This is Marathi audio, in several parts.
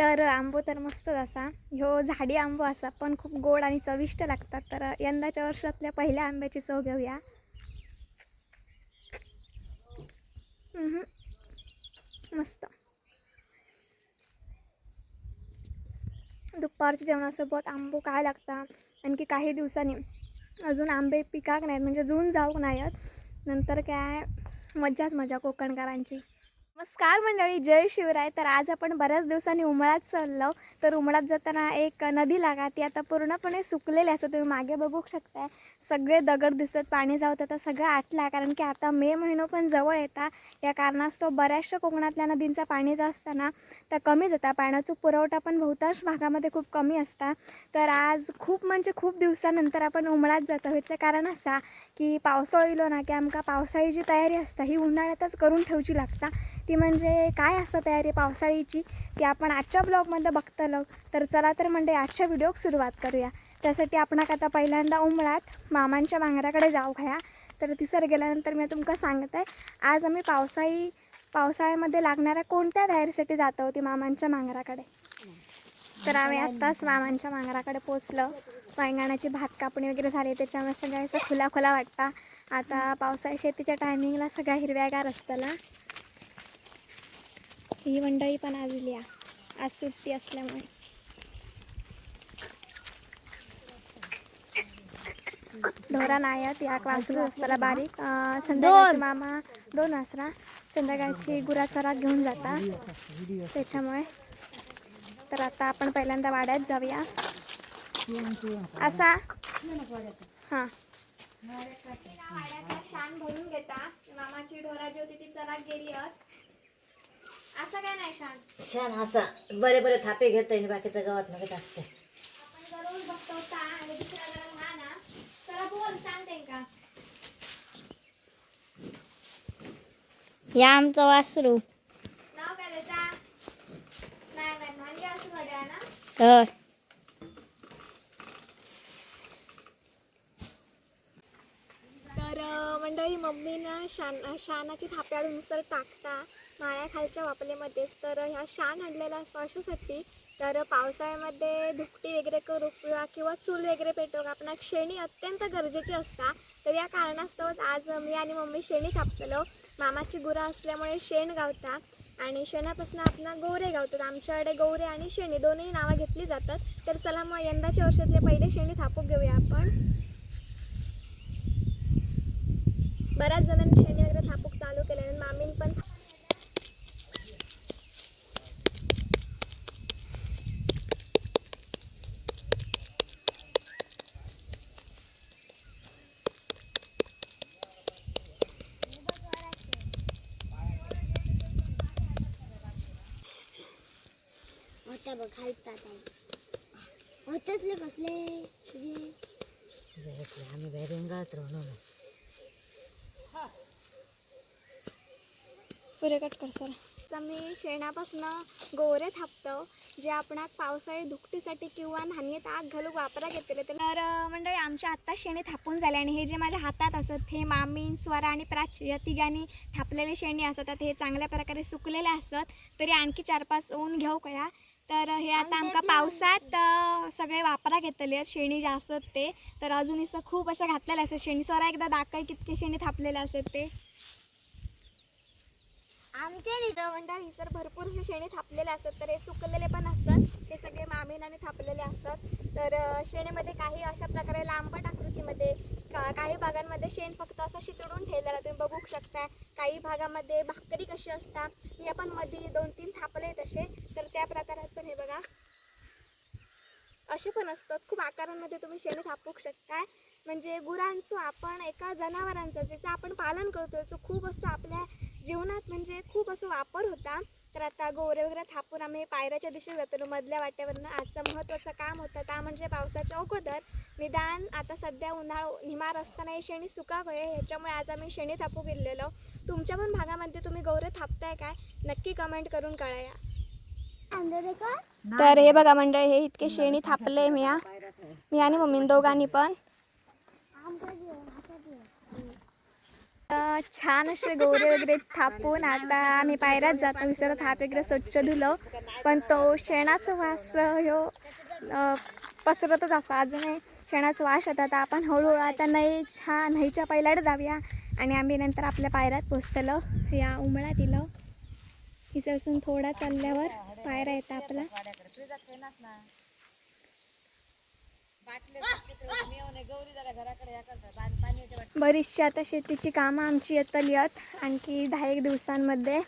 तर आंबो तर मस्तच असा ह्यो झाडी आंबो असा पण खूप गोड आणि चविष्ट लागतात. तर यंदाच्या वर्षातल्या पहिल्या आंब्याची चव घेऊया. मस्त. दुपारच्या जेवणासोबत आंबो काय लागता. आणखी काही दिवसांनी अजून आंबे पिकाक नाहीत म्हणजे जून जाऊक नाहीत नंतर काय मज्जाच मजा कोकणकारांची. नमस्कार मंडळी, जय शिवराय. तर आज आपण बऱ्याच दिवसांनी उमळात चाललो. तर उमळात जाताना एक नदी लागा ती आता पूर्णपणे सुकलेली असं तुम्ही मागे बघू शकताय. सगळे दगड दिसत, पाणी जाऊत आता सगळं आटला कारण की आता मे महिना पण जवळ येता. या कारणास्तव बऱ्याचशा कोकणातल्या नदींचा पाणी जा असताना तर कमीच येतात. पाण्याचा पुरवठा पण बहुतांश भागामध्ये खूप कमी असता. तर आज खूप म्हणजे खूप दिवसानंतर आपण उमळात जातो. ह्याचं कारण असा की पावसाळा येलो ना की आमका पावसाळी जी तयारी असता ही उन्हाळ्यातच करून ठेवची लागता. ती म्हणजे काय असतं तयारी पावसाळीची ती आपण आजच्या ब्लॉगमध्ये बघतलो. तर चला तर म्हणजे आजच्या व्हिडिओक सुरुवात करूया. त्यासाठी आपण आता पहिल्यांदा उमळात मामांच्या मांगराकडे जाऊ घ्या. तर तिसर गेल्यानंतर मी तुमका सांगते आज आम्ही पावसाळ्यामध्ये लागणाऱ्या कोणत्या तयारीसाठी जातो होती मामांच्या मांगराकडे. तर आम्ही आत्ताच मामांच्या मांगराकडे पोचलो. वांगणाची भात कापणी वगैरे झाली त्याच्यामुळे सगळ्या असं खुला खुला वाटता. आता पावसाळी शेतीच्या टायमिंगला सगळ्या हिरव्यागार असताना ही मंडळी पण आजली आज सुट्टी असल्यामुळे. ढोरा नायत या वासरू असताना बारीक संध्याकाळची मामा 2 वासरा संध्याकाळची गुराचरा घेऊन जाता त्याच्यामुळे. तर आता आपण पहिल्यांदा वाड्यात जाऊया असा. हां वाड्यातला शान भरून घेता. मामाची ढोरा जी होती ती चराक गेली असं काय नाही. शान असा बरे बरे थापे घेतोय आणि बाकीचं गावात मध्ये टाकते. आपण जरूर बघतो आणि दुसरा जरा लहान चला बोल सांगते का. या आमचं वासरू. नाव काय त्याचा. नाही नाही भांडी असं घड्या ना. तर मंडळी मम्मीनं शानाची थापे आणून नुसतं टाकता माळ्याखालच्या वापलेमध्येच. तर ह्या शान आणलेला अशासाठी तर पावसाळ्यामध्ये धुकटी वगैरे करू किंवा चूल वगैरे पेटवू आपण शेणी अत्यंत गरजेची असता. तर या कारणास्तवच आज मी आणि मम्मी शेणी थापतलो. मामाची गुरा असल्यामुळे शेण गावता आणि शेणापासून आपण गोरे गावतात. आमच्याकडे गौरे आणि शेणी दोन्ही नावं घेतली जातात. तर चला मग यंदाच्या वर्षातले पहिले शेणी थापूक घेऊया आपण. बऱ्याच जणांनी शेणी वगैरे थापूक चालू केले आणि मामीन पण होता बघ खालतात होतच बसले आम्ही बेरेंगात राहू पुरे कट कर सर. मी शेणापासून गोरे थापतो जे आपण पावसाळी धुकटीसाठी किंवा धान्यात आग घालून वापरात घेतले. तर मंडळी आमच्या आत्ता शेणी थापून झाले आणि हे जे माझ्या हातात असत हे मामी स्वरा आणि प्राची या तिघांनी थापलेले शेणी असतात. हे चांगल्या प्रकारे सुकलेले असत तरी आणखी 4-5 ऊन घेऊ कया. तर हे आता आमका पावसात सगळे वापरा घेतले आहेत शेणी जे असत ते. तर अजून असं खूप अशा घातलेल्या असतात शेणी. स्वरा एकदा दाखय कितके शेणी थापलेले असत ते. आमच्या इथं मंडळी सर भरपूरसे शेणी थापलेले असतात. तर हे सुकलेले पण असतात हे सगळे मामीनाने थापलेले असतात. तर शेणीमध्ये काही अशा प्रकारे लांबट आकृतीमध्ये काही भागांमध्ये शेण फक्त असं शितळून ठेवलेलं तुम्ही बघू शकता. काही भागामध्ये भाकरी कशी असतात मी आपण मध्ये 2-3 थापले तसे. तर त्या प्रकारात पण हे बघा असे पण असतात. खूप आकारांमध्ये तुम्ही शेणी थापू शकता. म्हणजे गुरांचं आपण एका जनावरांचं ज्याचं आपण पालन करतो याचं खूप असं आपल्या जीवनात म्हणजे खूप असं वापर होता. तर आता गोरे वगैरे थापून आम्ही पायऱ्याच्या दिशेने जातो मधल्या वाट्यावरनं. आजचं महत्त्वाचं काम होतं त्या म्हणजे पावसाच्या अगोदर निदान आता सध्या हिमार असताना हे शेणी सुकावं ह्याच्यामुळे आज आम्ही शेणी थापू गेलेलो. तुमच्या पण भागामध्ये तुम्ही गोरे थापताय काय नक्की कमेंट करून कळया. तर हे बघा मंडळी हे इतके शेणी थापले मी आणि मम्मी दोघांनी पण. छान असे गोरे वगैरे थापून आता आम्ही पायऱ्यात जातो. विसरत हात वगैरे स्वच्छ धुलं, पण तो शेणाचा वास ह्यो पसरतच असा अजूनही शेणाचा वास येतात. आता आपण हळूहळू आता नईच्या पहिल्याकडे जाऊया आणि आम्ही नंतर आपल्या पायऱ्यात पोचतलो. या उमळा दिलं इथं थोडा चालल्यावर पायऱ्या येतात आपला. बरीचशी आता शेतीची कामं आमची येतली आहेत. आणखी 10-1 दिवसांमध्ये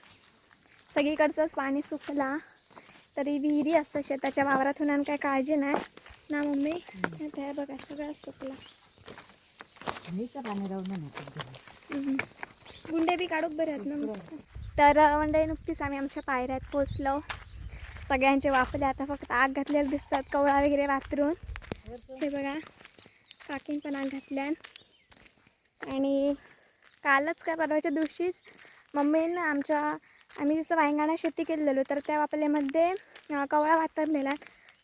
सगळीकडचंच पाणी सुकला तरी विहिरी असतं शेताच्या वावरातून आणि काय काळजी नाही ना मम्मी. त्या बघा सगळं सुकला. गुंडे बी काढूक बरे आहेत ना. तर मंडळी नुकतीच आम्ही आमच्या पायऱ्यात पोचलो. सगळ्यांचे वापरले आता फक्त आग घातलेले दिसतात कवळा वगैरे वापरून. हे बघा काकीन पण आग घातल्यान. आणि कालच काय परवाच्या दिवशीच मम्मीनं आम्ही जसं वांगाणा शेती केलेलो तर त्या वापरल्यामध्ये कवळा वातरलेला,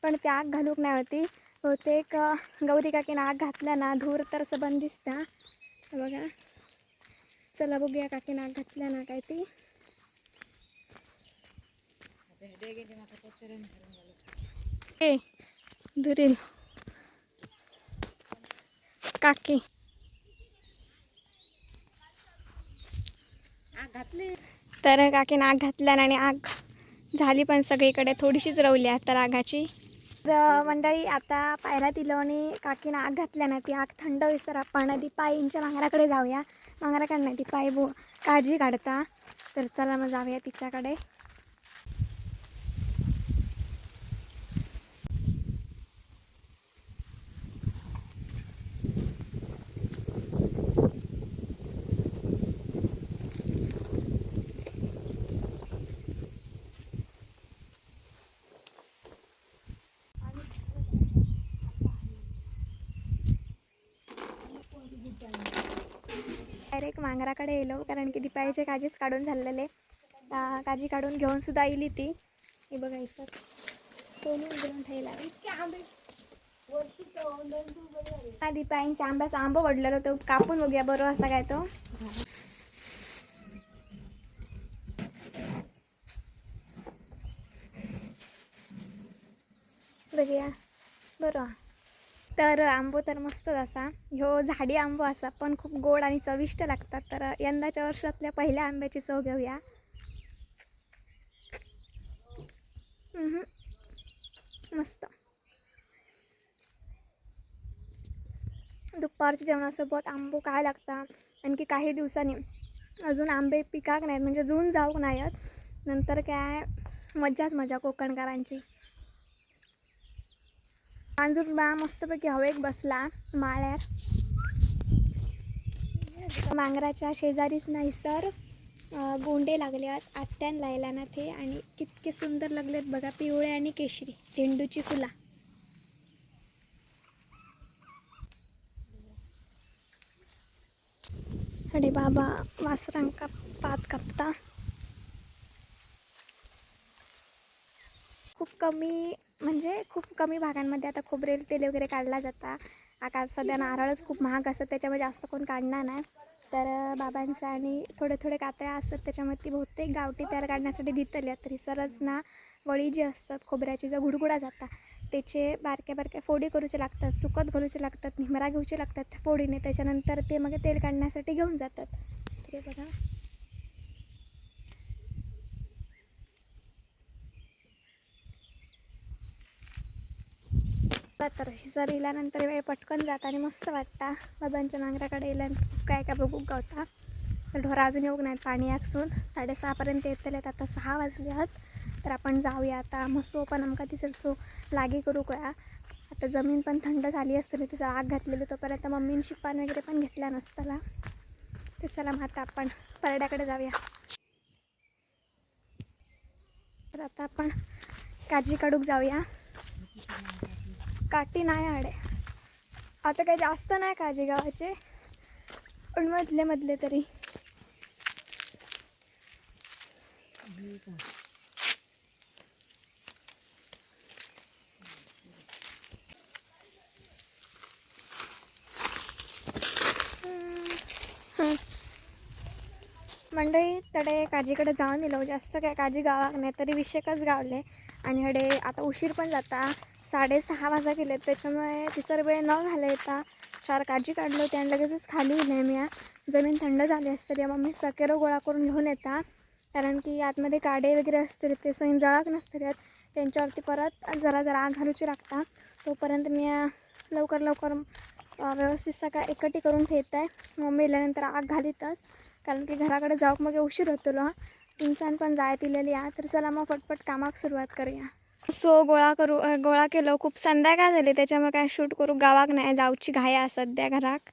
पण त्या आग घालूक नाही होती. बहुतेक गौरी काकीनं आग घातल्या ना धूर तर असं बंद दिसता. बघा चला बघूया काकीनं आग घातल्या ना काय ती. ए धुरील काकी तर काकीनं आग घातल्यान आणि आग झाली पण सगळीकडे थोडीशीच रवली तर आगाची. तर मंडळी आता पायऱ्यात दिलं आणि काकीनं आग घातल्या ना ती आग थंड विसर आपण दीपाईंच्या मांगराकडे जाऊया. मांगराकडे नाही दीपाई काळजी काढता. तर चला मग जाऊया तिच्याकडे. डायरेक्ट मांगराकडे येलो कारण की दीपाळीचे काजीच काढून झालेले. काजी काढून घेऊन सुद्धा येईल ती. हे बघा सर सोलून घेऊन ठेवला. दीपाळींच्या आंब्याचा आंबो वडलेलो तो कापून बघूया बरोबर असा काय तो. बघूया बरोबर. तर आंबो तर मस्तच असा. ह्यो झाडी आंबो असा पण खूप गोड आणि चविष्ट लागतात. तर यंदाच्या वर्षातल्या पहिल्या आंब्याची चव घेऊया. मस्त. दुपारच्या जेवणासोबत आंबो काय लागता. आणखी काही दिवसांनी अजून आंबे पिकाक नाहीत म्हणजे जून जाऊक नाहीत. नंतर काय मज्जाच मजा कोकणकारांची. अंजूर बा मस्तपैकी हवेक बसला माळ्यात. मांगराच्या शेजारीच नाही सर गोंडे लागल्यात आत्यान लायला ना ते आणि कितके सुंदर लागलेत बघा पिवळे आणि केशरी झेंडूची फुला. अरे बाबा वासरांका पात कापता. खूप कमी भागांमध्ये आता खोबरेल तेल वगैरे काढला जाता. आता सध्या नारळच खूप महाग असतात त्याच्यामुळे जास्त कोण काढणार नाही. तर बाबांचं आणि थोडे कातळ्या असतात त्याच्यामध्ये बहुतेक गावठी तयार काढण्यासाठी दितल्या. तरी सरच ना वळी जी असतात खोबऱ्याची जर गुडगुडा जाता त्याचे बारक्या फोडी करूचे लागतात. सुकत घालूचे लागतात. निमरा घेऊचे लागतात फोडीने. त्याच्यानंतर ते मग तेल काढण्यासाठी घेऊन जातात. ते बघा तर सर इल्यानंतर वेळ पटकन जाता आणि मस्त वाटता. बाबांच्या नांगराकडे इल्यानंतर काय बघू गावता. तर ढोरा अजून येऊक नाहीत पाणी आकसून 6:30पर्यंत येतलेत. आता 6 वाजले आहेत. तर आपण जाऊया आता. मसो पण आमका तिसरसो लागी करू कया. आता जमीन पण थंड झाली असते तिचं आग घातलेली तोपर्यंत मम्मीने शिपान वगैरे पण घेतल्या नसताला. तर चला मग आता आपण परड्याकडे जाऊया. तर आता आपण काजी काढूक जाऊया. काठी नाही आडे आता काही जास्त नाही काजी गावाचे पण मधले तरी. मंडळी तडे काजीकडे जाऊन दिलो, जास्त काय काजी गावाक नाही तरी विषयकच गावले. आणि हडे आता उशीर पण जाता, 6:30 वाजा गेले. त्याच्यामुळे तिसर वेळ न घाला येता 4 काजी काढलो होते आणि लगेचच खाली गेले मी. जमीन थंड झाली असते तेव्हा मम्मी सकेरो गोळा करून घेऊन येता, कारण की आतमध्ये काडे वगैरे असते ते सैन जळाक नसते त्यात, त्यांच्यावरती परत जरा जरा आग घालूची लागता. तोपर्यंत मी लवकर व्यवस्थित सगळं एकटी करून ठेवत आहे. मम्मी गेल्यानंतर आग घालीतच, कारण की घराकडे जाऊक मग उशीर होतो. इंसान पण जाय पिलेली तर चला मग पटपट कामाक सुरुवात करूया. सो गोळा केलो. खूप संध्याकाळ झाली त्याच्यामुळे काय शूट करू गावाक नाही, जाऊची घाई आहे सध्या घराक.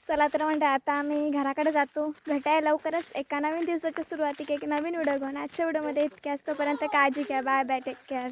चला तर म्हणते आता आम्ही घराकडे जातो. भेटाय लवकरच एका नवीन दिवसाच्या सुरुवातीक एक नवीन व्हिडिओ घेऊन. आजच्या व्हिडिओमध्ये इतक्याच. तोपर्यंत काळजी घ्या. Bye bye, take care.